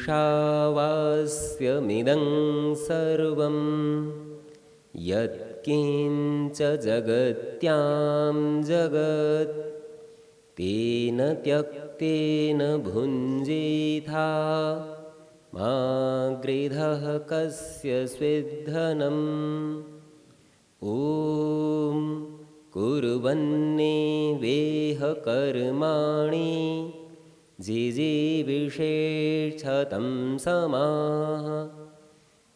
ईशावास्यमिदं सर्वं यत्किञ्च जगत्यां जगत् तेन त्यक्तेन भुञ्जीथा मा गृधः कस्य स्विद्धनम्। ॐ कुर्वन्नेवेह कर्माणि जिजीविषेच्छतं समाः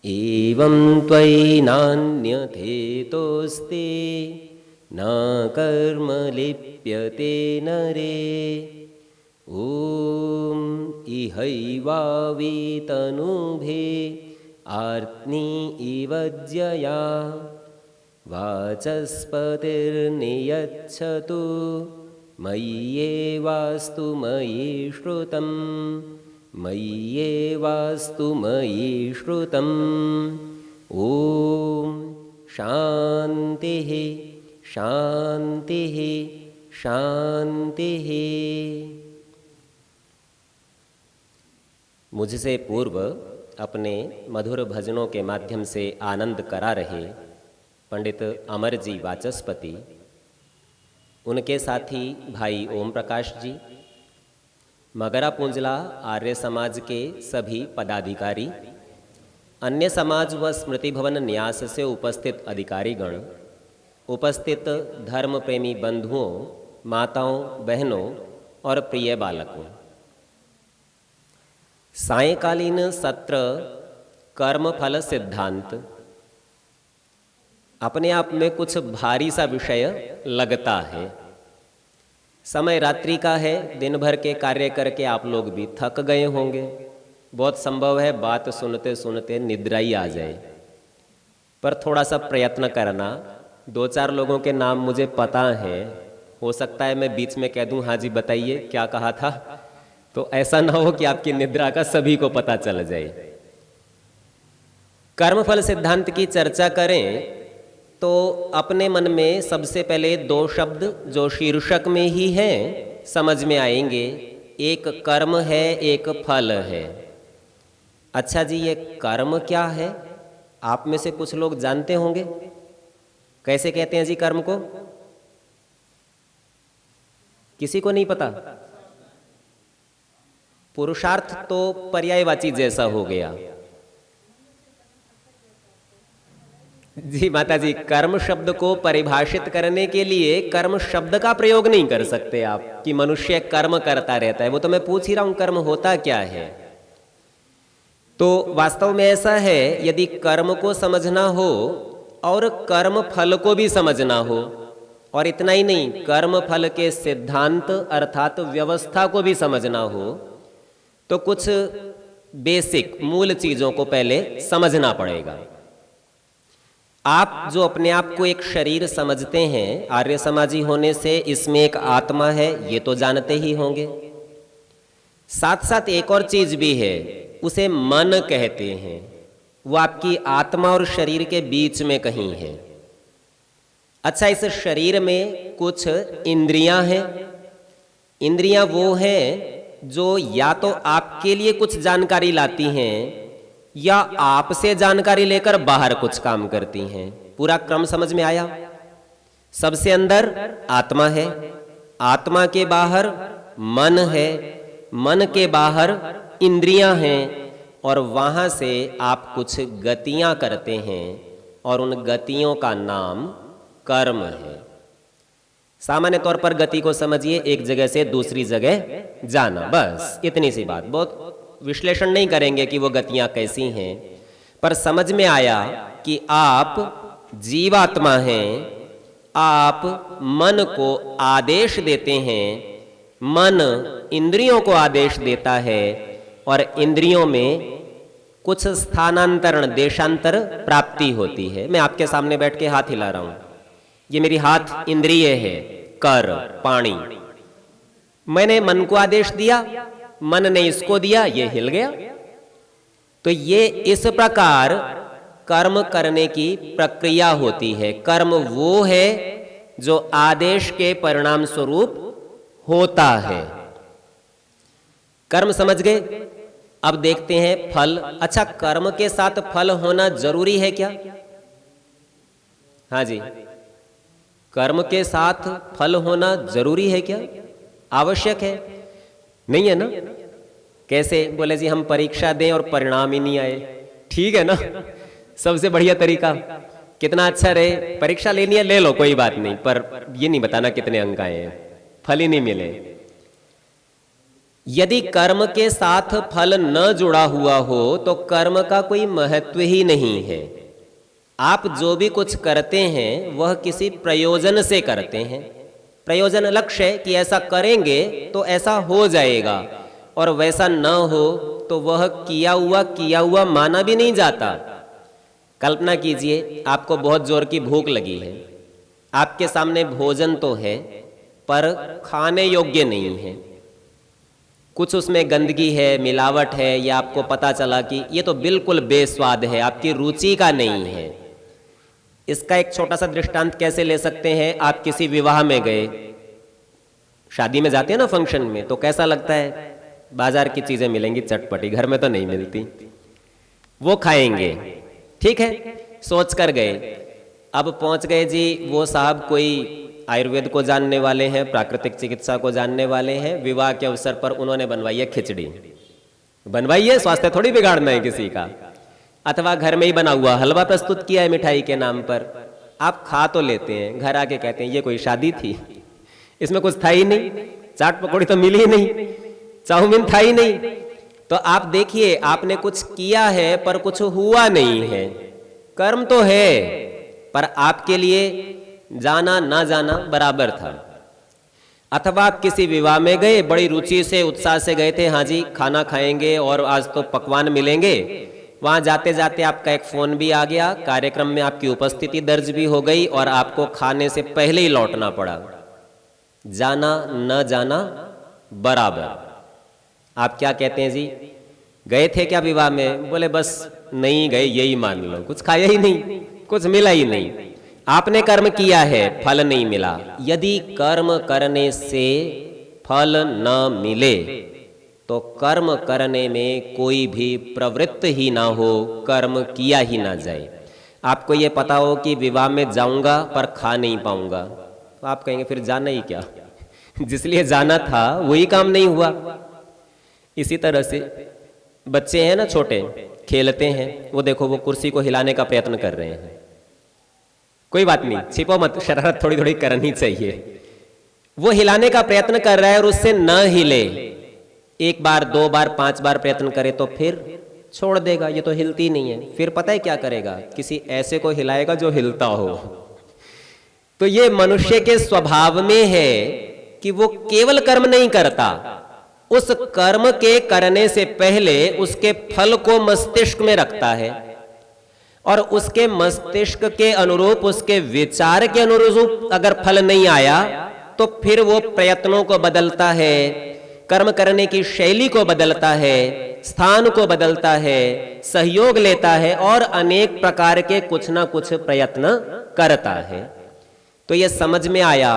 एवं त्वयि नान्यथेतोऽस्ति न कर्म लिप्यते नरे। ॐ इहैवावीतनुभे आर्त्नी इव ज्यया वाचस्पतिर्नियच्छतु मय्येवास्तु मयि श्रुतं मय्येवास्तु मयि श्रुतम्। ॐ शान्तिः शान्तिः शान्तिः। मुझसे पूर्व अपने मधुर भजनों के माध्यम से आनंद करा रहे पंडित अमर जी वाचस्पति, उनके साथी भाई ओम प्रकाश जी, मगरा पुंजला आर्य समाज के सभी पदाधिकारी, अन्य समाज व स्मृति भवन न्यास से उपस्थित अधिकारीगण, उपस्थित धर्म प्रेमी बंधुओं, माताओं, बहनों और प्रिय बालकों, सायंकालीन सत्र कर्मफल सिद्धांत अपने आप में कुछ भारी सा विषय लगता है। समय रात्रि का है, दिन भर के कार्य करके आप लोग भी थक गए होंगे। बहुत संभव है बात सुनते सुनते निद्रा ही आ जाए, पर थोड़ा सा प्रयत्न करना। दो चार लोगों के नाम मुझे पता है, हो सकता है मैं बीच में कह दूं हाँ जी बताइए क्या कहा था, तो ऐसा ना हो कि आपकी निद्रा का सभी को पता चल जाए। कर्मफल सिद्धांत की चर्चा करें तो अपने मन में सबसे पहले दो शब्द जो शीर्षक में ही हैं समझ में आएंगे। एक कर्म है, एक फल है। अच्छा जी, ये कर्म क्या है? आप में से कुछ लोग जानते होंगे। कैसे कहते हैं जी कर्म को? किसी को नहीं पता? पुरुषार्थ तो पर्यायवाची जैसा हो गया। जी माता जी, कर्म शब्द को परिभाषित करने के लिए कर्म शब्द का प्रयोग नहीं कर सकते आप कि मनुष्य कर्म करता रहता है। वो तो मैं पूछ ही रहा हूं कर्म होता क्या है। तो वास्तव में ऐसा है, यदि कर्म को समझना हो और कर्म फल को भी समझना हो, और इतना ही नहीं कर्म फल के सिद्धांत अर्थात व्यवस्था को भी समझना हो, तो कुछ बेसिक मूल चीजों को पहले समझना पड़ेगा। आप जो अपने आप को एक शरीर समझते हैं, आर्य समाजी होने से इसमें एक आत्मा है, ये तो जानते ही होंगे। साथ साथ एक और चीज भी है, उसे मन कहते हैं। वो आपकी आत्मा और शरीर के बीच में कहीं है। अच्छा, इस शरीर में कुछ इंद्रियां हैं। इंद्रियां वो हैं जो या तो आपके लिए कुछ जानकारी लाती हैं या आपसे जानकारी लेकर बाहर कुछ काम करती हैं। पूरा क्रम समझ में आया? सबसे अंदर आत्मा है, आत्मा के बाहर मन है, मन के बाहर इंद्रियां हैं, और वहां से आप कुछ गतियां करते हैं और उन गतियों का नाम कर्म है। सामान्य तौर पर गति को समझिए, एक जगह से दूसरी जगह जाना, बस इतनी सी बात। बहुत विश्लेषण नहीं करेंगे कि वो गतियां कैसी हैं, पर समझ में आया कि आप जीवात्मा हैं। आप मन को आदेश देते हैं, मन इंद्रियों को आदेश देता है, और इंद्रियों में कुछ स्थानांतरण देशांतर प्राप्ति होती है। मैं आपके सामने बैठ के हाथ हिला रहा हूं, ये मेरी हाथ इंद्रिय है, कर पाणी। मैंने मन को आदेश दिया, मन ने इसको दिया, ये हिल गया। तो ये इस प्रकार कर्म करने की प्रक्रिया होती है। कर्म वो है जो आदेश के परिणाम स्वरूप होता है। कर्म समझ गए? अब देखते हैं फल। अच्छा, कर्म के साथ फल होना जरूरी है क्या? हाँ जी, कर्म के साथ फल होना जरूरी है क्या? आवश्यक है? नहीं है ना? कैसे? बोले जी हम परीक्षा दें और परिणाम ही नहीं आए। ठीक है ना, सबसे बढ़िया तरीका। कितना अच्छा रहे, परीक्षा लेनी है ले लो, कोई बात नहीं, पर ये नहीं बताना कितने अंक आए हैं, फल ही नहीं मिले। यदि कर्म के साथ फल न जुड़ा हुआ हो तो कर्म का कोई महत्व ही नहीं है। आप जो भी कुछ करते हैं वह किसी प्रयोजन से करते हैं। प्रयोजन लक्ष्य है कि ऐसा करेंगे तो ऐसा हो जाएगा, और वैसा न हो तो वह किया हुआ माना भी नहीं जाता। कल्पना कीजिए, आपको बहुत जोर की भूख लगी है, आपके सामने भोजन तो है पर खाने योग्य नहीं है, कुछ उसमें गंदगी है, मिलावट है, या आपको पता चला कि ये तो बिल्कुल बेस्वाद है, आपकी रुचि का नहीं है। इसका एक छोटा सा दृष्टांत कैसे ले सकते हैं? आप किसी विवाह में गए, शादी में जाते हैं ना फंक्शन में, तो कैसा लगता है? बाजार की चीजें मिलेंगी चटपटी, घर में तो नहीं मिलती, वो खाएंगे। ठीक है, सोच कर गए। अब पहुंच गए जी, वो साहब कोई आयुर्वेद को जानने वाले हैं, प्राकृतिक चिकित्सा को जानने वाले हैं, विवाह के अवसर पर उन्होंने बनवाई है खिचड़ी, बनवाई है, स्वास्थ्य थोड़ी बिगाड़ना है किसी का। अथवा घर में ही बना हुआ हलवा प्रस्तुत किया है मिठाई के नाम पर, आप खा तो लेते हैं, घर आके कहते हैं ये कोई शादी थी, इसमें कुछ था ही नहीं, चाट पकौड़ी तो मिली ही नहीं, चाउमीन था ही नहीं। तो आप देखिए, आपने कुछ किया है पर कुछ हुआ नहीं है। कर्म तो है पर आपके लिए जाना ना जाना बराबर था। अथवा आप किसी विवाह में गए, बड़ी रुचि से उत्साह से गए थे, हाँ जी खाना खाएंगे और आज तो पकवान मिलेंगे। वहां जाते जाते आपका एक फोन भी आ गया, कार्यक्रम में आपकी उपस्थिति दर्ज भी हो गई और आपको खाने से पहले ही लौटना पड़ा। जाना न जाना बराबर। आप क्या कहते हैं जी, गए थे क्या विवाह में? बोले बस नहीं गए, यही मान लो, कुछ खाया ही नहीं, कुछ मिला ही नहीं। आपने कर्म किया है, फल नहीं मिला। यदि कर्म करने से फल न मिले तो कर्म करने में कोई भी प्रवृत्त ही ना हो, कर्म किया ही ना जाए। आपको ये पता हो कि विवाह में जाऊंगा पर खा नहीं पाऊंगा, तो आप कहेंगे फिर जाना ही क्या, जिसलिए जाना था वही काम नहीं हुआ। इसी तरह से बच्चे हैं ना छोटे, खेलते हैं, वो देखो वो कुर्सी को हिलाने का प्रयत्न कर रहे हैं, कोई बात नहीं, छिपो मत, शरारत थोड़ी थोड़ी करनी चाहिए। वो हिलाने का प्रयत्न कर रहा है और उससे न हिले, एक बार, दो बार, 5 बार प्रयत्न करे तो फिर छोड़ देगा, ये तो हिलती नहीं है। फिर पता है क्या करेगा? किसी ऐसे को हिलाएगा जो हिलता हो। तो ये मनुष्य के स्वभाव में है कि वो केवल कर्म नहीं करता, उस कर्म के करने से पहले उसके फल को मस्तिष्क में रखता है और उसके मस्तिष्क के अनुरूप, उसके विचार के अनुरूप अगर फल नहीं आया तो फिर वो प्रयत्नों को बदलता है, कर्म करने की शैली को बदलता है, स्थान को बदलता है, सहयोग लेता है और अनेक प्रकार के कुछ ना कुछ प्रयत्न करता है। तो ये समझ में आया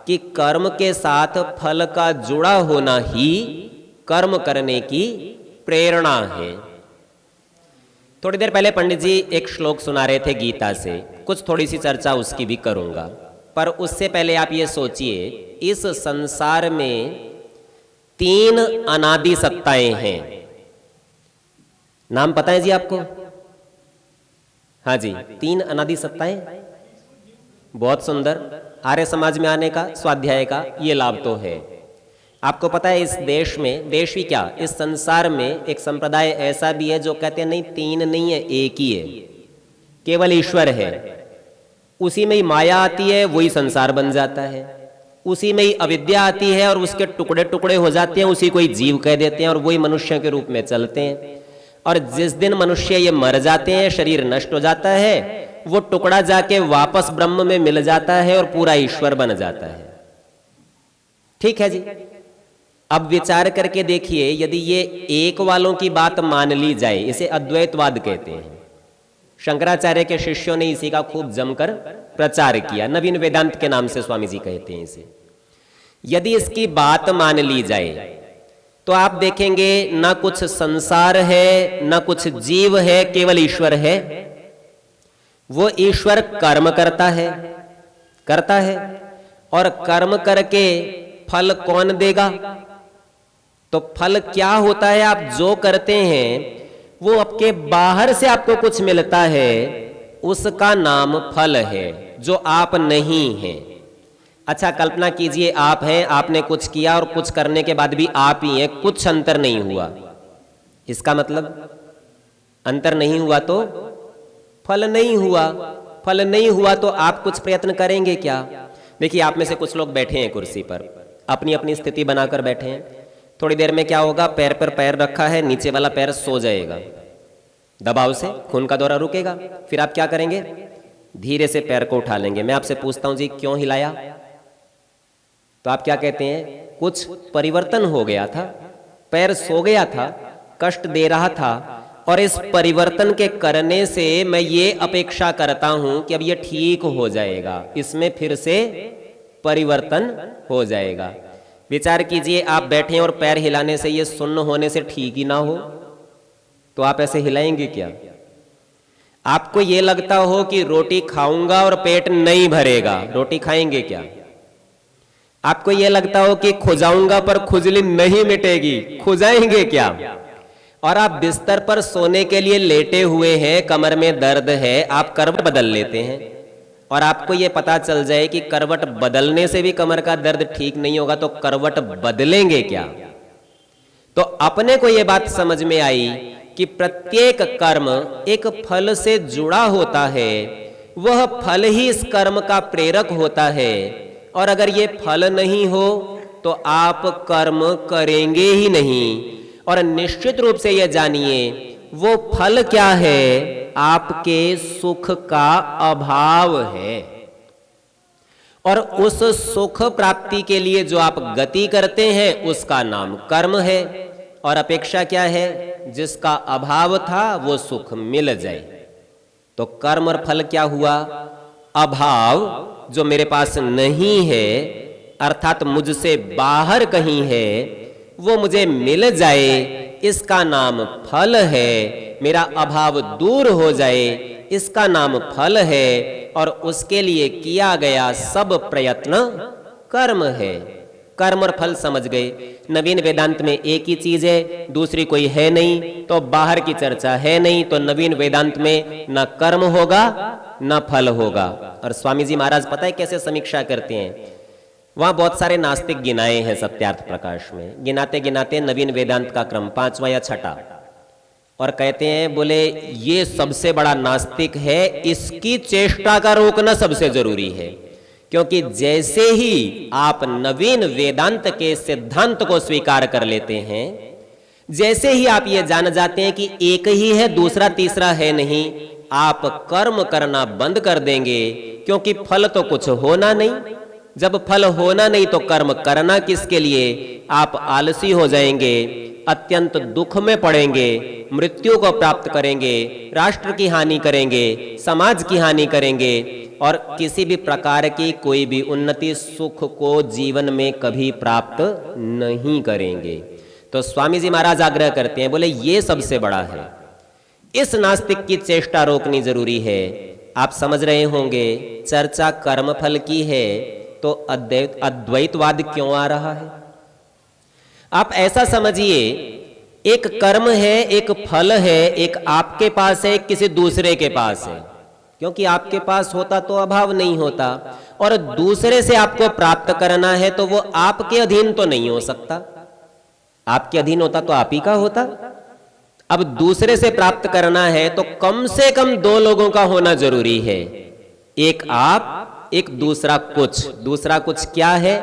कि कर्म के साथ फल का जुड़ा होना ही कर्म करने की प्रेरणा है। थोड़ी देर पहले पंडित जी एक श्लोक सुना रहे थे गीता से, कुछ थोड़ी सी चर्चा उसकी भी करूंगा, पर उससे पहले आप ये सोचिए, इस संसार में 3 अनादि सत्ताएं हैं। नाम पता है जी आपको? हाँ जी, 3 अनादि सत्ताएं। बहुत सुंदर, आर्य समाज में आने का, स्वाध्याय का ये लाभ तो है। आपको पता है इस देश में, देश ही क्या, इस संसार में एक संप्रदाय ऐसा भी है जो कहते हैं नहीं 3 नहीं है, एक ही है, केवल ईश्वर है। उसी में ही माया आती है, वही संसार बन जाता है, उसी में ही अविद्या आती है और उसके टुकड़े टुकड़े हो जाते हैं, उसी को ही जीव कह देते हैं और वही मनुष्य के रूप में चलते हैं। और जिस दिन मनुष्य ये मर जाते हैं, शरीर नष्ट हो जाता है, वो टुकड़ा जाके वापस ब्रह्म में मिल जाता है और पूरा ईश्वर बन जाता है। ठीक है जी। अब विचार करके देखिए, यदि ये एक वालों की बात मान ली जाए, इसे अद्वैतवाद कहते हैं। शंकराचार्य के शिष्यों ने इसी का खूब जमकर प्रचार किया, नवीन वेदांत के नाम से स्वामी जी कहते हैं इसे। यदि इसकी बात मान ली जाए तो आप देखेंगे ना कुछ संसार है, ना कुछ जीव है, केवल ईश्वर है। वो ईश्वर कर्म करता है और कर्म करके फल कौन देगा? तो फल क्या होता है? आप जो करते हैं वो आपके बाहर से आपको कुछ मिलता है, उसका नाम फल है, जो आप नहीं हैं। अच्छा कल्पना कीजिए आप हैं, आपने कुछ किया और कुछ करने के बाद भी आप ही हैं, कुछ अंतर नहीं हुआ। इसका मतलब अंतर नहीं हुआ तो फल नहीं हुआ। फल नहीं हुआ तो आप कुछ प्रयत्न करेंगे क्या? देखिए आप में से कुछ लोग बैठे हैं कुर्सी पर, अपनी अपनी स्थिति बनाकर बैठे हैं। थोड़ी देर में क्या होगा? पैर पर पैर रखा है, नीचे वाला पैर सो जाएगा, दबाव से खून का दौरा रुकेगा। फिर आप क्या करेंगे? धीरे से पैर को उठा लेंगे। मैं आपसे पूछता हूं जी क्यों हिलाया? तो आप क्या कहते हैं? कुछ परिवर्तन हो गया था, पैर सो गया था, कष्ट दे रहा था, और इस परिवर्तन के करने से मैं ये अपेक्षा करता हूं कि अब ये ठीक हो जाएगा, इसमें फिर से परिवर्तन हो जाएगा। विचार कीजिए आप बैठे हैं और पैर हिलाने से ये सुन्न होने से ठीक ही ना हो, तो आप ऐसे हिलाएंगे क्या? आपको ये लगता हो कि रोटी खाऊंगा और पेट नहीं भरेगा, रोटी खाएंगे क्या? आपको ये लगता हो कि खुजाऊंगा पर खुजली नहीं मिटेगी, खुजाएंगे क्या? और आप बिस्तर पर सोने के लिए लेटे हुए हैं, कमर में दर्द है, आप करवट बदल लेते हैं, और आपको ये पता चल जाए कि करवट बदलने से भी कमर का दर्द ठीक नहीं होगा, तो करवट बदलेंगे क्या? तो अपने को ये बात समझ में आई कि प्रत्येक कर्म एक फल से जुड़ा होता है, वह फल ही इस कर्म का प्रेरक होता है, और अगर ये फल नहीं हो तो आप कर्म करेंगे ही नहीं। और निश्चित रूप से यह जानिए वो फल क्या है? आपके सुख का अभाव है, और उस सुख प्राप्ति के लिए जो आप गति करते हैं उसका नाम कर्म है। और अपेक्षा क्या है? जिसका अभाव था वो सुख मिल जाए। तो कर्म और फल क्या हुआ? अभाव जो मेरे पास नहीं है, अर्थात मुझसे बाहर कहीं है, वो मुझे मिल जाए, इसका नाम फल है। मेरा अभाव दूर हो जाए, इसका नाम फल है, और उसके लिए किया गया सब प्रयत्न कर्म है। कर्म और फल समझ गए। नवीन वेदांत में एक ही चीज है, दूसरी कोई है नहीं, तो बाहर की चर्चा है नहीं, तो नवीन वेदांत में न कर्म होगा न फल होगा। और स्वामी जी महाराज पता है कैसे समीक्षा करते हैं? वहां बहुत सारे नास्तिक गिनाए हैं सत्यार्थ प्रकाश में, गिनाते गिनाते नवीन वेदांत का क्रम 5वां या 6ठा, और कहते हैं बोले ये सबसे बड़ा नास्तिक है, इसकी चेष्टा का रोकना सबसे जरूरी है। क्योंकि जैसे ही आप नवीन वेदांत के सिद्धांत को स्वीकार कर लेते हैं, जैसे ही आप ये जान जाते हैं कि एक ही है, दूसरा तीसरा है नहीं, आप कर्म करना बंद कर देंगे। क्योंकि फल तो कुछ होना नहीं, जब फल होना नहीं तो कर्म करना किसके लिए? आप आलसी हो जाएंगे, अत्यंत दुख में पड़ेंगे, मृत्यु को प्राप्त करेंगे, राष्ट्र की हानि करेंगे, समाज की हानि करेंगे, और किसी भी प्रकार की कोई भी उन्नति सुख को जीवन में कभी प्राप्त नहीं करेंगे। तो स्वामी जी महाराज आग्रह करते हैं, बोले ये सबसे बड़ा है, इस नास्तिक की चेष्टा रोकनी जरूरी है। आप समझ रहे होंगे चर्चा कर्मफल की है तो अद्वैतवाद क्यों आ रहा है? आप ऐसा समझिए, एक कर्म है, एक फल है, एक आपके पास है, किसी दूसरे के पास है। क्योंकि आपके पास होता तो अभाव नहीं होता, और दूसरे से आपको प्राप्त करना है तो वो आपके अधीन तो नहीं हो सकता। आपके अधीन होता तो आप ही का होता। अब दूसरे से प्राप्त करना है तो कम से कम 2 लोगों का होना जरूरी है, एक आप, एक दूसरा कुछ। दूसरा कुछ क्या है?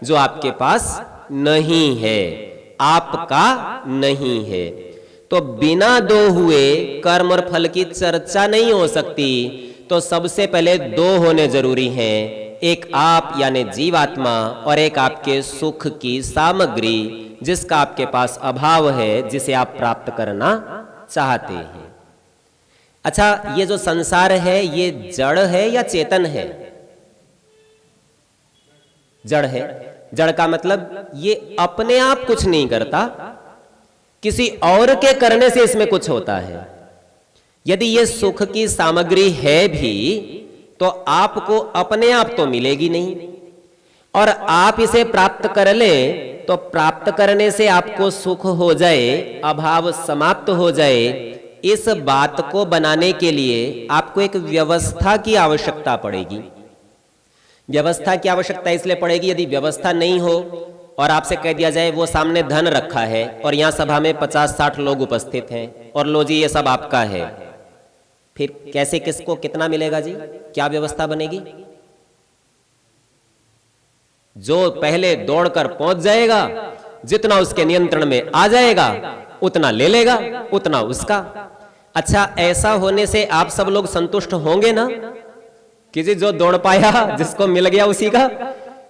जो आपके पास नहीं है, आपका नहीं है। तो बिना 2 हुए कर्म और फल की चर्चा नहीं हो सकती। तो सबसे पहले 2 होने जरूरी हैं, एक आप यानी जीवात्मा, और एक आपके सुख की सामग्री जिसका आपके पास अभाव है, जिसे आप प्राप्त करना चाहते हैं। अच्छा, ये जो संसार है ये जड़ है या चेतन है? जड़ है। जड़ का मतलब ये अपने आप कुछ नहीं करता, किसी और के करने से इसमें कुछ होता है। यदि ये सुख की सामग्री है भी तो आपको अपने आप तो मिलेगी नहीं, और आप इसे प्राप्त कर ले तो प्राप्त करने से आपको सुख हो जाए, अभाव समाप्त हो जाए, इस बात को बनाने के लिए आपको एक व्यवस्था की आवश्यकता पड़ेगी। व्यवस्था की आवश्यकता इसलिए पड़ेगी, यदि व्यवस्था नहीं हो और आपसे कह दिया जाए वो सामने धन रखा है और यहां सभा में 50-60 लोग उपस्थित हैं और लो जी ये सब आपका है, फिर कैसे किसको कितना मिलेगा जी? क्या व्यवस्था बनेगी? जो पहले दौड़कर पहुंच जाएगा, जितना उसके नियंत्रण में आ जाएगा उतना ले लेगा, उतना उसका। अच्छा, ऐसा होने से आप सब लोग संतुष्ट होंगे ना कि जी जो दौड़ पाया, जिसको मिल गया उसी का?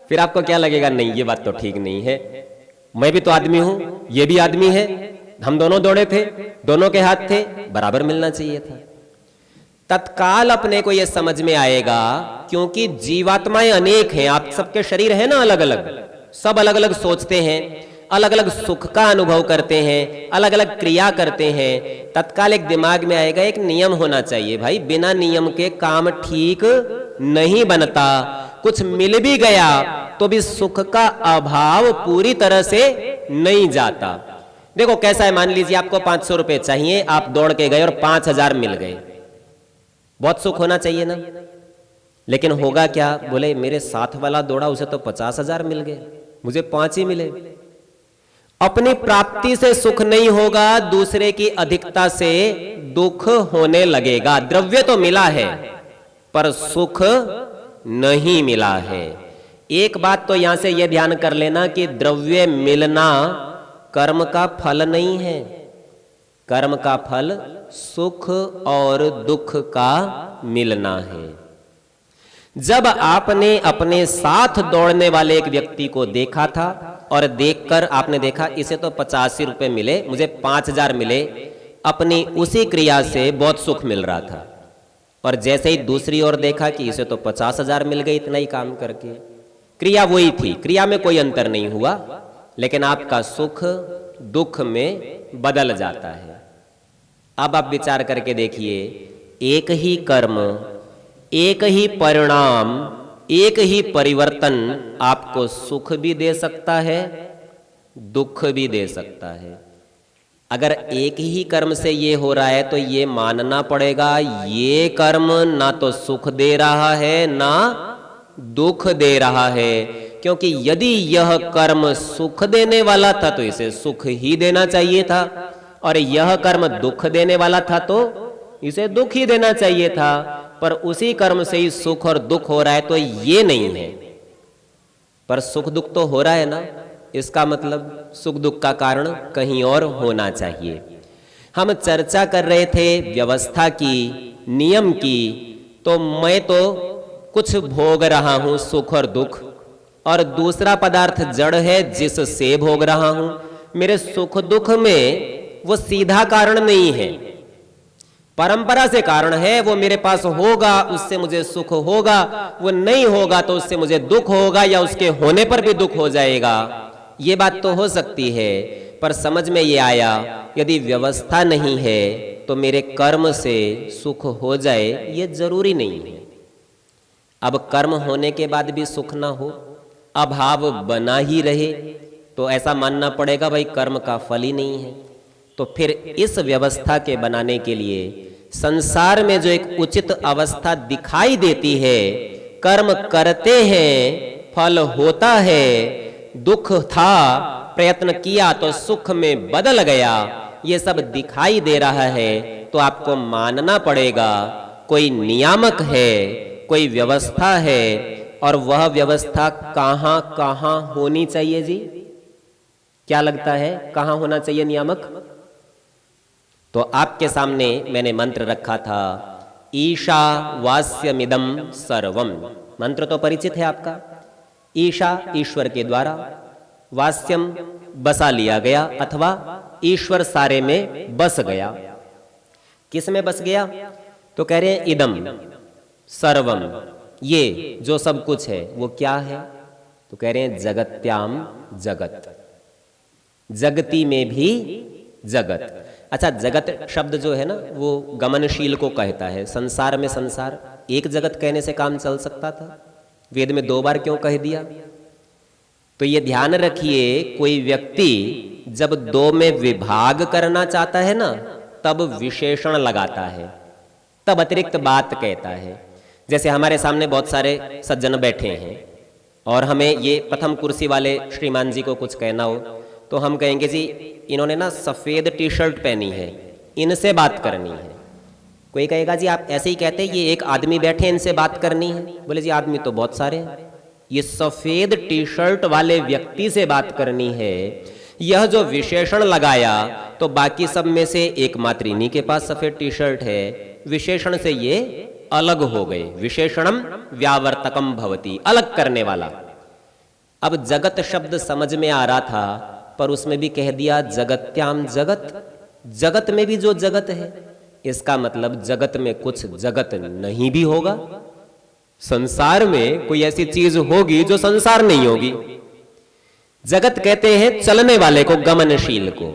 फिर आपको क्या लगेगा? नहीं, ये बात तो ठीक नहीं है, मैं भी तो आदमी हूं, ये भी आदमी है, हम दोनों दौड़े थे, दोनों के हाथ थे, बराबर मिलना चाहिए था। तत्काल अपने को यह समझ में आएगा, क्योंकि जीवात्माएं अनेक हैं, आप सबके शरीर है ना अलग अलग, सब अलग अलग सोचते हैं, अलग अलग सुख का अनुभव करते हैं, अलग अलग क्रिया करते हैं। तत्काल एक दिमाग में आएगा, एक नियम होना चाहिए भाई, बिना नियम के काम ठीक नहीं बनता। कुछ मिल भी गया तो भी सुख का अभाव पूरी तरह से नहीं जाता। देखो कैसा है, मान लीजिए आपको 500 रुपए चाहिए, आप दौड़ के गए और 5000 मिल गए, बहुत सुख होना चाहिए ना? लेकिन होगा क्या? बोले मेरे साथ वाला दौड़ा, उसे तो 50,000 मिल गए, मुझे 5 ही मिले। अपनी प्राप्ति से सुख नहीं होगा, दूसरे की अधिकता से दुख होने लगेगा। द्रव्य तो मिला है पर सुख नहीं मिला है। एक बात तो यहां से यह ध्यान कर लेना कि द्रव्य मिलना कर्म का फल नहीं है। कर्म का फल सुख और दुख का मिलना है। जब आपने अपने साथ दौड़ने वाले एक व्यक्ति को देखा था और देखकर आपने देखा इसे तो 85 रुपए मिले, मुझे 5000 मिले, अपनी उसी क्रिया से बहुत सुख मिल रहा था। और जैसे ही दूसरी ओर देखा कि इसे तो 50,000 मिल गए इतना ही काम करके, क्रिया वही थी, क्रिया में कोई अंतर नहीं हुआ, लेकिन आपका सुख दुख में बदल जाता है। अब आप विचार करके देखिए, एक ही कर्म, एक ही परिणाम, एक ही परिवर्तन आपको सुख भी दे सकता है, दुख भी दे सकता है। अगर एक ही कर्म से ये हो रहा है तो ये मानना पड़ेगा ये कर्म ना तो सुख दे रहा है ना दुख दे रहा है, क्योंकि यदि यह कर्म सुख देने वाला था तो इसे सुख ही देना चाहिए था, और यह कर्म दुख देने वाला था तो इसे दुख ही देना चाहिए था। पर उसी कर्म से ही सुख और दुख हो रहा है तो ये नहीं है। पर सुख दुख तो हो रहा है ना, इसका मतलब सुख दुख का कारण कहीं और होना चाहिए। हम चर्चा कर रहे थे व्यवस्था की, नियम की, तो मैं तो कुछ भोग रहा हूं सुख और दुख, और दूसरा पदार्थ जड़ है जिससे भोग रहा हूं। मेरे सुख दुख में वो सीधा कारण नहीं है, परंपरा से कारण है। वो मेरे पास होगा उससे मुझे सुख होगा, वो नहीं होगा तो उससे मुझे दुख होगा, या उसके होने पर भी दुख हो जाएगा। ये बात तो हो सकती है, पर समझ में ये आया यदि व्यवस्था नहीं है तो मेरे कर्म से सुख हो जाए ये जरूरी नहीं है। अब कर्म होने के बाद भी सुख ना हो, अभाव बना ही रहे, तो ऐसा मानना पड़ेगा भाई कर्म का फल ही नहीं है। तो फिर इस व्यवस्था के बनाने के लिए संसार में जो एक उचित अवस्था दिखाई देती है, कर्म करते हैं फल होता है, दुख था प्रयत्न किया तो सुख में बदल गया, ये सब दिखाई दे रहा है, तो आपको मानना पड़ेगा कोई नियामक है, कोई व्यवस्था है, और वह व्यवस्था कहां कहां होनी चाहिए जी? क्या लगता है कहां होना चाहिए नियामक? तो आपके सामने मैंने मंत्र रखा था, ईशा वास्यमिदम सर्वम। मंत्र तो परिचित है आपका। ईशा ईश्वर के द्वारा, वास्यम बसा लिया गया अथवा ईश्वर सारे में बस गया। किस में बस गया? तो कह रहे हैं इदम सर्वम, ये जो सब कुछ है वो क्या है? तो कह रहे हैं जगत्याम जगत, जगती में भी जगत। अच्छा, जगत शब्द जो है ना वो गमनशील को कहता है। संसार में संसार, एक जगत कहने से काम चल सकता था, वेद में 2 बार क्यों कह दिया? तो ये ध्यान रखिए, कोई व्यक्ति जब 2 में विभाग करना चाहता है ना, तब विशेषण लगाता है, तब अतिरिक्त बात कहता है। जैसे हमारे सामने बहुत सारे सज्जन बैठे हैं और हमें ये प्रथम कुर्सी वाले श्रीमान जी को कुछ कहना हो तो हम कहेंगे जी इन्होंने ना सफेद टी शर्ट पहनी है, इनसे बात करनी है। कोई कहेगा जी आप ऐसे ही कहते हैं, ये एक आदमी बैठे इनसे बात करनी है। बोले जी आदमी तो बहुत सारे हैं, ये सफेद टी शर्ट वाले व्यक्ति से बात करनी है। यह जो विशेषण लगाया तो बाकी सब में से एकमात्र इन्हीं के पास सफेद टी शर्ट है, विशेषण से ये अलग हो गए। विशेषणम व्यावर्तकम भवति, अलग करने वाला। अब जगत शब्द समझ में आ रहा था, पर उसमें भी कह दिया जगत्याम जगत, जगत में भी जो जगत है, इसका मतलब जगत में कुछ जगत नहीं भी होगा। संसार में कोई ऐसी चीज होगी जो संसार नहीं होगी। जगत कहते हैं चलने वाले को, गमनशील को।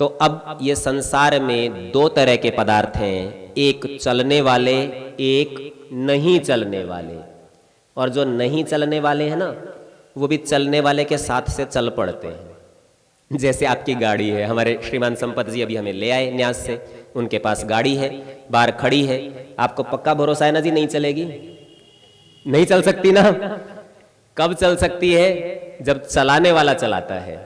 तो अब ये संसार में 2 तरह के पदार्थ हैं, एक चलने वाले, एक नहीं चलने वाले। और जो नहीं चलने वाले हैं ना, वो भी चलने वाले के साथ से चल पड़ते हैं। जैसे आपकी गाड़ी है, हमारे श्रीमान संपत जी अभी हमें ले आए न्यास से, उनके पास गाड़ी है, बाहर खड़ी है। आपको पक्का भरोसा है ना जी नहीं चलेगी? नहीं चल सकती ना। कब चल सकती है? जब चलाने वाला चलाता है।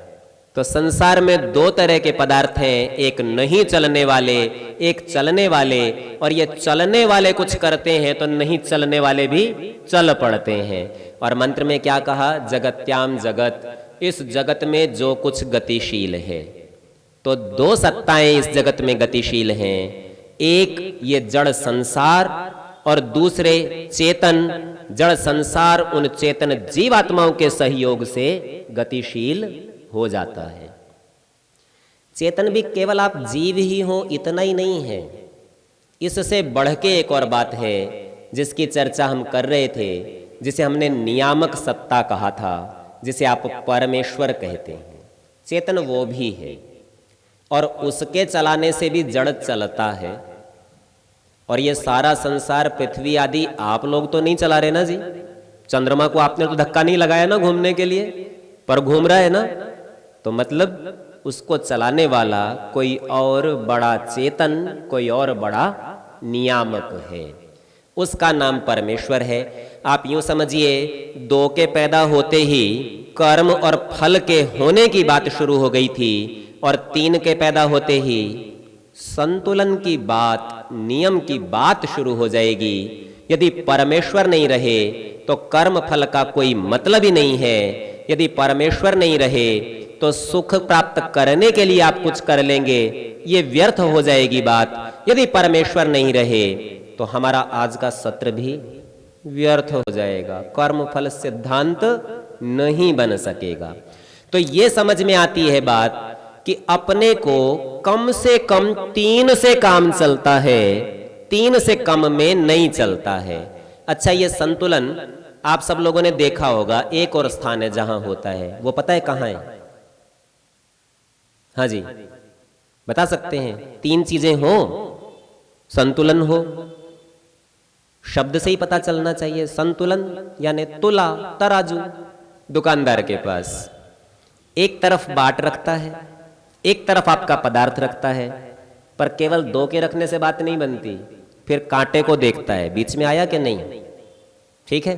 तो संसार में 2 तरह के पदार्थ हैं, एक नहीं चलने वाले, एक चलने वाले। और ये चलने वाले कुछ करते हैं तो नहीं चलने वाले भी चल पड़ते हैं। और मंत्र में क्या कहा? जगत्याम जगत, इस जगत में जो कुछ गतिशील है। तो 2 सत्ताएं इस जगत में गतिशील हैं, एक ये जड़ संसार और दूसरे चेतन। जड़ संसार उन चेतन जीवात्माओं के सहयोग से गतिशील हो जाता है। चेतन भी केवल आप जीव ही हो इतना ही नहीं है, इससे बढ़ के एक और बात है जिसकी चर्चा हम कर रहे थे, जिसे हमने नियामक सत्ता कहा था, जिसे आप परमेश्वर कहते हैं। चेतन वो भी है और उसके चलाने से भी जड़ चलता है। और ये सारा संसार, पृथ्वी आदि आप लोग तो नहीं चला रहे ना जी। चंद्रमा को आपने तो धक्का नहीं लगाया ना घूमने के लिए, पर घूम रहा है ना। तो मतलब उसको चलाने वाला कोई और बड़ा चेतन, कोई और बड़ा नियामक है, उसका नाम परमेश्वर है। आप यूं समझिए, 2 के पैदा होते ही कर्म और फल के होने की बात शुरू हो गई थी, और 3 के पैदा होते ही संतुलन की बात, नियम की बात शुरू हो जाएगी। यदि परमेश्वर नहीं रहे तो कर्म फल का कोई मतलब ही नहीं है। यदि परमेश्वर नहीं रहे तो सुख प्राप्त करने के लिए आप कुछ कर लेंगे, ये व्यर्थ हो जाएगी बात। यदि परमेश्वर नहीं रहे तो हमारा आज का सत्र भी व्यर्थ हो जाएगा, कर्म फल सिद्धांत नहीं बन सकेगा। तो ये समझ में आती है बात कि अपने को कम से कम 3 से काम चलता है, 3 से कम में नहीं चलता है। अच्छा, ये संतुलन आप सब लोगों ने देखा होगा, एक और स्थान है जहां होता है, वो पता है कहां है? हाँ जी, बता सकते हैं? 3 चीजें हो, संतुलन हो, शब्द से ही पता चलना चाहिए। संतुलन यानी तुला, तराजू। दुकानदार के पास एक तरफ बाट रखता है, एक तरफ आपका पदार्थ रखता है, पर केवल 2 के रखने से बात नहीं बनती। फिर कांटे को देखता है, बीच में आया कि नहीं। ठीक है,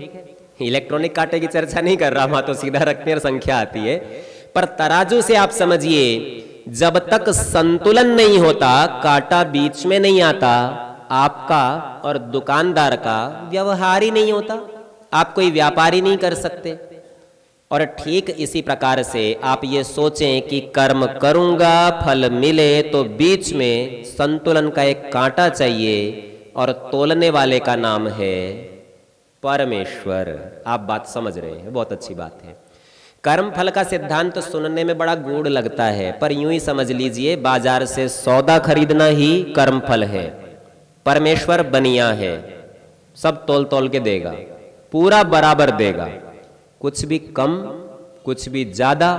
इलेक्ट्रॉनिक कांटे की चर्चा नहीं कर रहा, वहां तो सीधा रखने और संख्या आती है। पर तराजू से आप समझिए, जब तक संतुलन नहीं होता, कांटा बीच में नहीं आता, आपका और दुकानदार का व्यवहार ही नहीं होता, आप कोई व्यापार ही नहीं कर सकते। और ठीक इसी प्रकार से आप ये सोचें कि कर्म करूंगा, फल मिले, तो बीच में संतुलन का एक कांटा चाहिए, और तोलने वाले का नाम है परमेश्वर। आप बात समझ रहे हैं, बहुत अच्छी बात है। कर्म फल का सिद्धांत तो सुनने में बड़ा गूढ़ लगता है, पर यूं ही समझ लीजिए, बाजार से सौदा खरीदना ही कर्म फल है। परमेश्वर बनिया है, सब तोल तोल के देगा, पूरा बराबर देगा, कुछ भी कम कुछ भी ज्यादा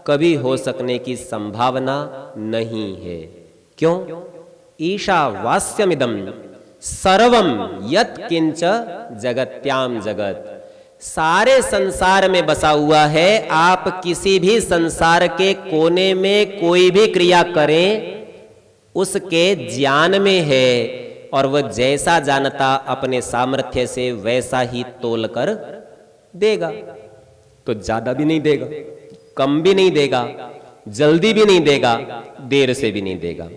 कभी हो सकने की संभावना नहीं है। क्यों? ईशावास्यमिदं सर्वम यत् किंच जगत्याम जगत, सारे संसार में बसा हुआ है। आप किसी भी संसार के कोने में कोई भी क्रिया करें उसके ज्ञान में है, और वह जैसा जानता अपने सामर्थ्य से वैसा ही तोल कर देगा। तो ज्यादा भी नहीं देगा, कम भी नहीं देगा, जल्दी भी नहीं देगा, देर से भी नहीं देगा।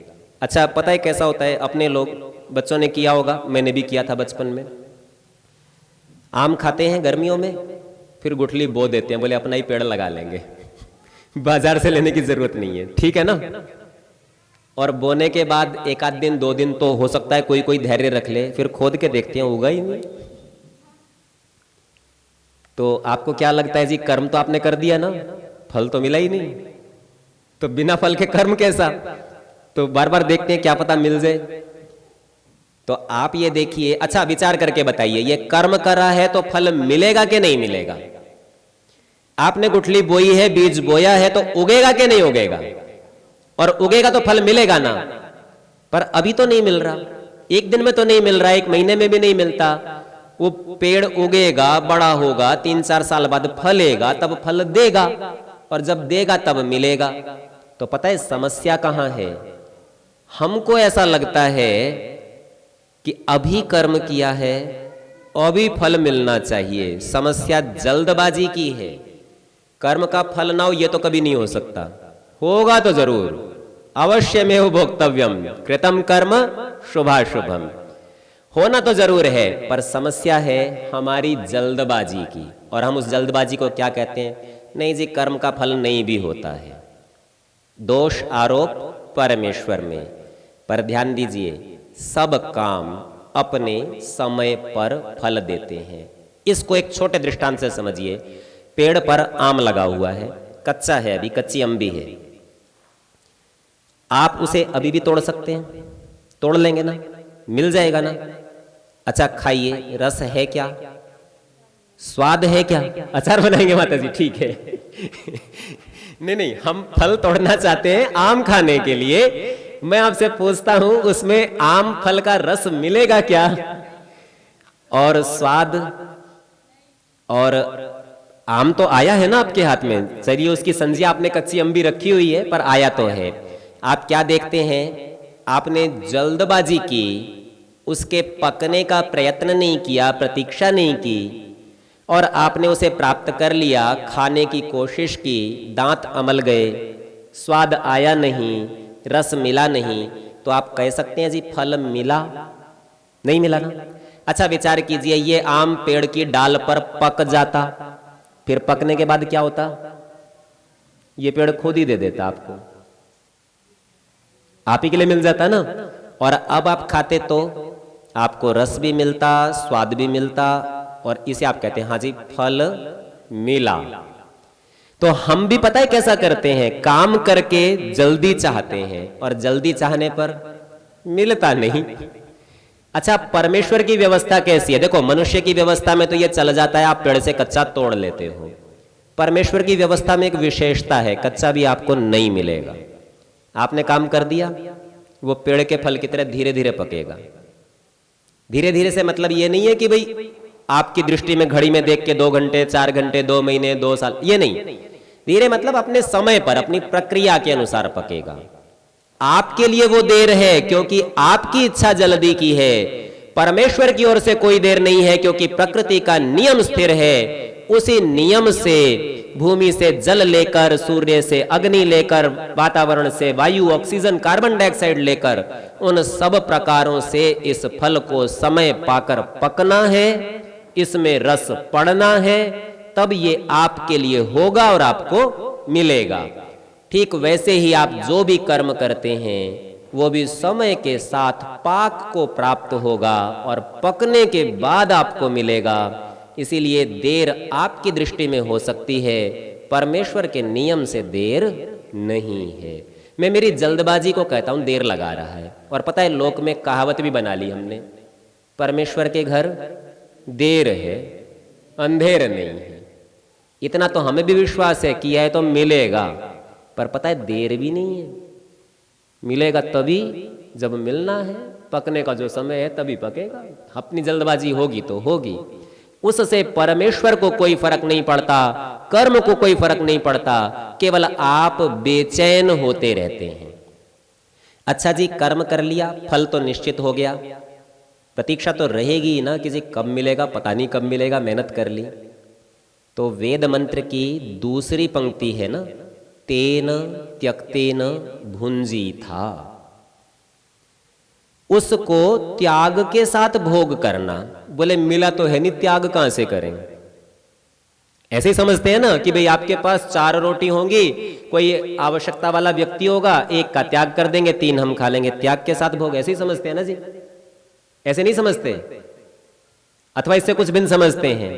अच्छा, पता है कैसा होता है? अपने लोग, बच्चों ने किया होगा, मैंने भी किया था बचपन में। आम खाते हैं गर्मियों में, फिर गुठली बो देते हैं, बोले अपना ही पेड़ लगा लेंगे, बाजार से लेने की जरूरत नहीं है, ठीक है ना। और बोने के बाद एक आध दिन 2 दिन तो हो सकता है कोई कोई धैर्य रख ले, फिर खोद के देखते हैं उगा ही नहीं। तो आपको क्या लगता है जी, कर्म तो आपने कर दिया ना, फल तो मिला ही नहीं, तो बिना फल के कर्म कैसा? तो बार बार देखते हैं क्या पता मिल जाए। तो आप ये देखिए, अच्छा विचार करके बताइए, ये कर्म कर रहा है तो फल मिलेगा कि नहीं मिलेगा? आपने गुठली बोई है, बीज बोया है, तो उगेगा कि नहीं उगेगा? और उगेगा तो फल मिलेगा ना। पर अभी तो नहीं मिल रहा, एक दिन में तो नहीं मिल रहा, 1 महीने में भी नहीं मिलता। वो पेड़ उगेगा, बड़ा होगा, 3-4 साल बाद फलेगा, तब फल देगा, और जब देगा तब मिलेगा। तो पता है समस्या कहां है? हमको ऐसा लगता है कि अभी कर्म किया है, अभी फल मिलना चाहिए। समस्या जल्दबाजी की है। कर्म का फल ना हो ये तो कभी नहीं हो सकता, होगा तो जरूर, अवश्यमेव भोक्तव्यम कृतम कर्म शुभाशुभम, होना तो जरूर है। पर समस्या है हमारी जल्दबाजी की, और हम उस जल्दबाजी को क्या कहते हैं? नहीं जी, कर्म का फल नहीं भी होता है। दोष आरोप परमेश्वर में। पर ध्यान दीजिए, सब काम अपने समय पर फल देते हैं। इसको एक छोटे दृष्टांत से समझिए। पेड़ पर आम लगा हुआ है, कच्चा है, अभी कच्ची अम्बी है। आप उसे अभी भी तोड़ सकते हैं, तोड़ लेंगे ना, मिल जाएगा ना। अच्छा खाइए, रस है क्या? स्वाद है क्या? अचार बनाएंगे माता जी, ठीक है। नहीं नहीं, हम फल तोड़ना चाहते हैं आम खाने के लिए। मैं आपसे पूछता हूं, उसमें आम फल का रस मिलेगा क्या? और स्वाद? और आम तो आया है ना आपके हाथ में, चलिए उसकी संज्ञा आपने कच्ची अम्बी रखी हुई है, पर आया तो है। आप क्या देखते हैं? आपने जल्दबाजी की, उसके पकने का प्रयत्न नहीं किया, प्रतीक्षा नहीं की, और आपने उसे प्राप्त कर लिया, खाने की कोशिश की, दांत अमल गए, स्वाद आया नहीं, रस मिला नहीं, तो आप कह सकते हैं जी फल मिला? नहीं मिला ना। अच्छा विचार कीजिए, ये आम पेड़ की डाल पर पक जाता, फिर पकने के बाद क्या होता? ये पेड़ खुद ही दे देता आपको, आप ही के लिए मिल जाता ना। और अब आप खाते तो आपको रस भी मिलता, स्वाद भी मिलता, और इसे आप कहते हैं हाँ जी फल मिला। तो हम भी पता है कैसा करते हैं? काम करके जल्दी चाहते हैं, और जल्दी चाहने पर मिलता नहीं। अच्छा परमेश्वर की व्यवस्था कैसी है? देखो मनुष्य की व्यवस्था में तो ये चल जाता है, आप पेड़ से कच्चा तोड़ लेते हो। परमेश्वर की व्यवस्था में एक विशेषता है, कच्चा भी आपको नहीं मिलेगा। आपने काम कर दिया, वो पेड़ के फल की तरह धीरे धीरे पकेगा। धीरे धीरे से मतलब ये नहीं है कि भाई आपकी दृष्टि में घड़ी में देख के 2 घंटे, 4 घंटे, 2 महीने, 2 साल, ये नहीं। धीरे मतलब अपने समय पर, अपनी प्रक्रिया के अनुसार पकेगा। आपके लिए वो देर है क्योंकि आपकी इच्छा जल्दी की है, परमेश्वर की ओर से कोई देर नहीं है, क्योंकि प्रकृति का नियम स्थिर है। उसी नियम से भूमि से जल लेकर, सूर्य से अग्नि लेकर, वातावरण से वायु, ऑक्सीजन, कार्बन डाइऑक्साइड लेकर, उन सब प्रकारों से इस फल को समय पाकर पकना है, इसमें रस पड़ना है, तब ये आपके लिए होगा और आपको मिलेगा। ठीक वैसे ही आप जो भी कर्म करते हैं वो भी समय के साथ पाक को प्राप्त होगा और पकने के बाद आपको मिलेगा। इसीलिए देर आपकी दृष्टि में हो सकती है, परमेश्वर के नियम से देर नहीं है। मैं मेरी जल्दबाजी को कहता हूं देर लगा रहा है। और पता है लोक में कहावत भी बना ली हमने, परमेश्वर के घर देर है अंधेर नहीं है। इतना तो हमें भी विश्वास है, किया है तो मिलेगा। पर पता है देर भी नहीं है, मिलेगा तभी जब मिलना है, पकने का जो समय है तभी पकेगा। अपनी जल्दबाजी होगी तो होगी, उससे परमेश्वर को कोई फर्क नहीं पड़ता, कर्म को कोई फर्क नहीं पड़ता, केवल आप बेचैन होते रहते हैं। अच्छा जी, कर्म कर लिया, फल तो निश्चित हो गया, प्रतीक्षा तो रहेगी ना कि जी कब मिलेगा, पता नहीं कब मिलेगा, मेहनत कर ली। तो वेद मंत्र की दूसरी पंक्ति है ना, तेन त्यक्तेन भुंजी था, उसको त्याग के साथ भोग करना। बोले मिला तो है नहीं, त्याग कहां से करें? ऐसे ही समझते हैं ना कि भाई आपके पास 4 रोटी होंगी, कोई आवश्यकता वाला व्यक्ति होगा, एक का त्याग कर देंगे, 3 हम खा लेंगे, त्याग के साथ भोग। ऐसे ही समझते हैं ना जी, ऐसे नहीं समझते, अथवा इससे कुछ भिन्न समझते हैं।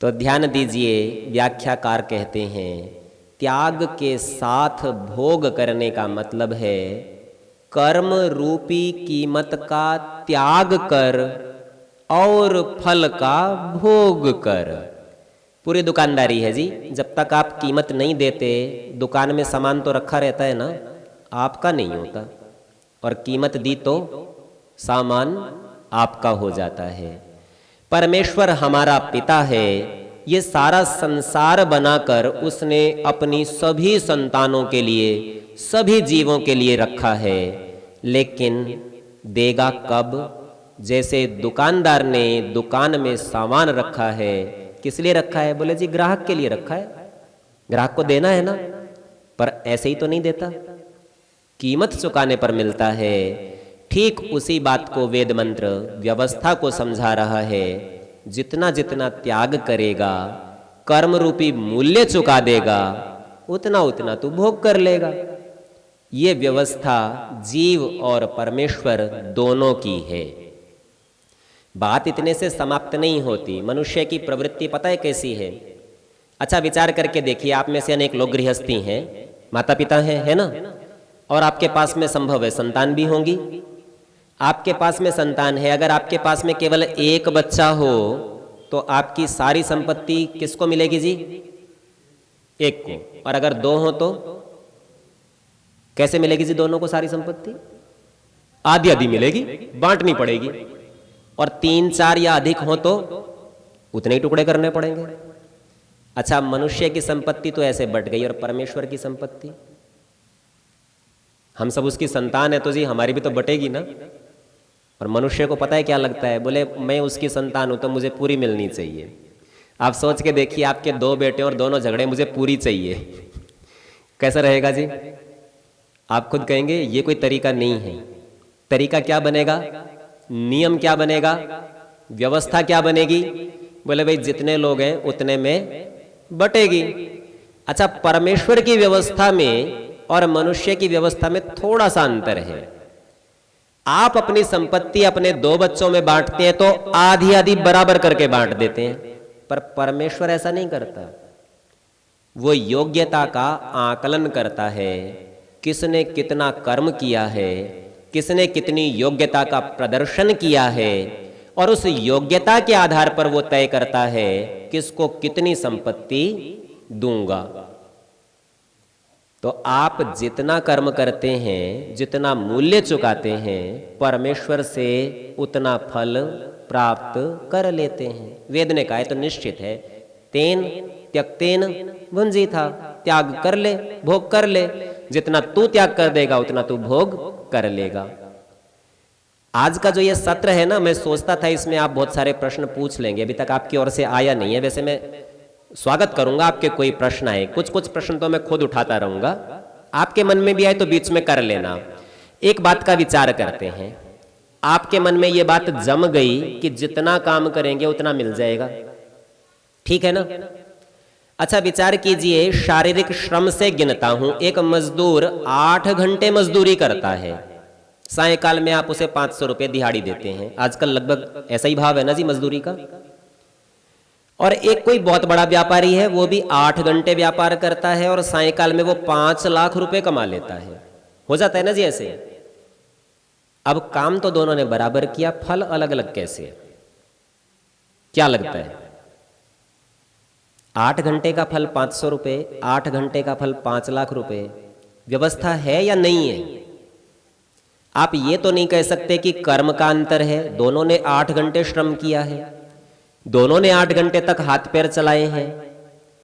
तो ध्यान दीजिए, व्याख्याकार कहते हैं त्याग के साथ भोग करने का मतलब है कर्म रूपी कीमत का त्याग कर और फल का भोग कर। पूरी दुकानदारी है जी, जब तक आप कीमत नहीं देते, दुकान में सामान तो रखा रहता है ना, आपका नहीं होता, और कीमत दी तो सामान आपका हो जाता है। परमेश्वर हमारा पिता है, ये सारा संसार बनाकर उसने अपनी सभी संतानों के लिए, सभी जीवों के लिए रखा है, लेकिन देगा कब? जैसे दुकानदार ने दुकान में सामान रखा है, किस लिए रखा है? बोले जी ग्राहक के लिए रखा है, ग्राहक को देना है ना, पर ऐसे ही तो नहीं देता, कीमत चुकाने पर मिलता है। ठीक उसी बात को वेद मंत्र व्यवस्था को समझा रहा है, जितना जितना त्याग करेगा, कर्म रूपी मूल्य चुका देगा, उतना उतना तू भोग कर लेगा। ये व्यवस्था जीव और परमेश्वर दोनों की है। बात इतने से समाप्त नहीं होती। मनुष्य की प्रवृत्ति पता है कैसी है? अच्छा विचार करके देखिए, आप में से अनेक लोग गृहस्थी हैं, माता पिता हैं, है ना, और आपके पास में संभव है संतान भी होंगी। आपके पास में संतान है, अगर आपके पास में केवल एक बच्चा हो तो आपकी सारी संपत्ति किसको मिलेगी जी? एक को। और अगर 2 हो तो कैसे मिलेगी जी दोनों को सारी संपत्ति? आधी आधी मिलेगी, बांटनी पड़ेगी। और 3, 4 या अधिक हो तो उतने ही टुकड़े करने पड़ेंगे। अच्छा, मनुष्य की संपत्ति तो ऐसे बट गई, और परमेश्वर की संपत्ति, हम सब उसकी संतान है तो जी हमारी भी तो बटेगी ना। और मनुष्य को पता है क्या लगता है? बोले मैं उसकी संतान हूं तो मुझे पूरी मिलनी चाहिए। आप सोच के देखिए, आपके 2 बेटे और दोनों झगड़े, मुझे पूरी चाहिए, कैसा रहेगा जी? आप खुद कहेंगे ये कोई तरीका नहीं है। तरीका क्या बनेगा? नियम क्या बनेगा? व्यवस्था क्या बनेगी? बोले भाई जितने लोग हैं उतने में बटेगी। अच्छा, परमेश्वर की व्यवस्था में और मनुष्य की व्यवस्था में थोड़ा सा अंतर है। आप अपनी संपत्ति अपने 2 बच्चों में बांटते हैं तो आधी आधी बराबर करके बांट देते हैं, पर परमेश्वर ऐसा नहीं करता। वो योग्यता का आकलन करता है, किसने कितना कर्म किया है, किसने कितनी योग्यता का प्रदर्शन किया है, और उस योग्यता के आधार पर वो तय करता है किसको कितनी संपत्ति दूंगा। तो आप जितना कर्म करते हैं, जितना मूल्य चुकाते हैं, परमेश्वर से उतना फल प्राप्त कर लेते हैं। वेद ने कहा है तो निश्चित है, तेन त्यक्तेन भुंजी था, त्याग कर ले, भोग कर ले, जितना तू त्याग कर देगा उतना तू भोग कर लेगा। आज का जो ये सत्र है ना, मैं सोचता था इसमें आप बहुत सारे प्रश्न पूछ लेंगे, अभी तक आपकी ओर से आया नहीं है। वैसे मैं स्वागत करूंगा आपके कोई प्रश्न आए, कुछ प्रश्न तो मैं खुद उठाता रहूंगा, आपके मन में भी आए तो बीच में कर लेना। एक बात का विचार करते हैं, आपके मन में ये बात जम गई कि जितना काम करेंगे उतना मिल जाएगा, ठीक है ना? अच्छा विचार कीजिए, शारीरिक श्रम से गिनता हूं, एक मजदूर 8 घंटे मजदूरी करता है, सायकाल में आप उसे 500 रुपए दिहाड़ी देते हैं। आजकल लगभग ऐसा ही भाव है ना जी मजदूरी का। और एक कोई बहुत बड़ा व्यापारी है, वो भी 8 घंटे व्यापार करता है और सायकाल में वो 5 लाख रुपए कमा लेता है। हो जाता है ना जी ऐसे। अब काम तो दोनों ने बराबर किया, फल अलग अलग कैसे? क्या लगता है? 8 घंटे का फल 500 रुपये, 8 घंटे का फल 5 लाख रुपए, व्यवस्था है या नहीं है? आप ये तो नहीं कह सकते कि कर्म का अंतर है, दोनों ने 8 घंटे श्रम किया है, दोनों ने 8 घंटे तक हाथ पैर चलाए हैं,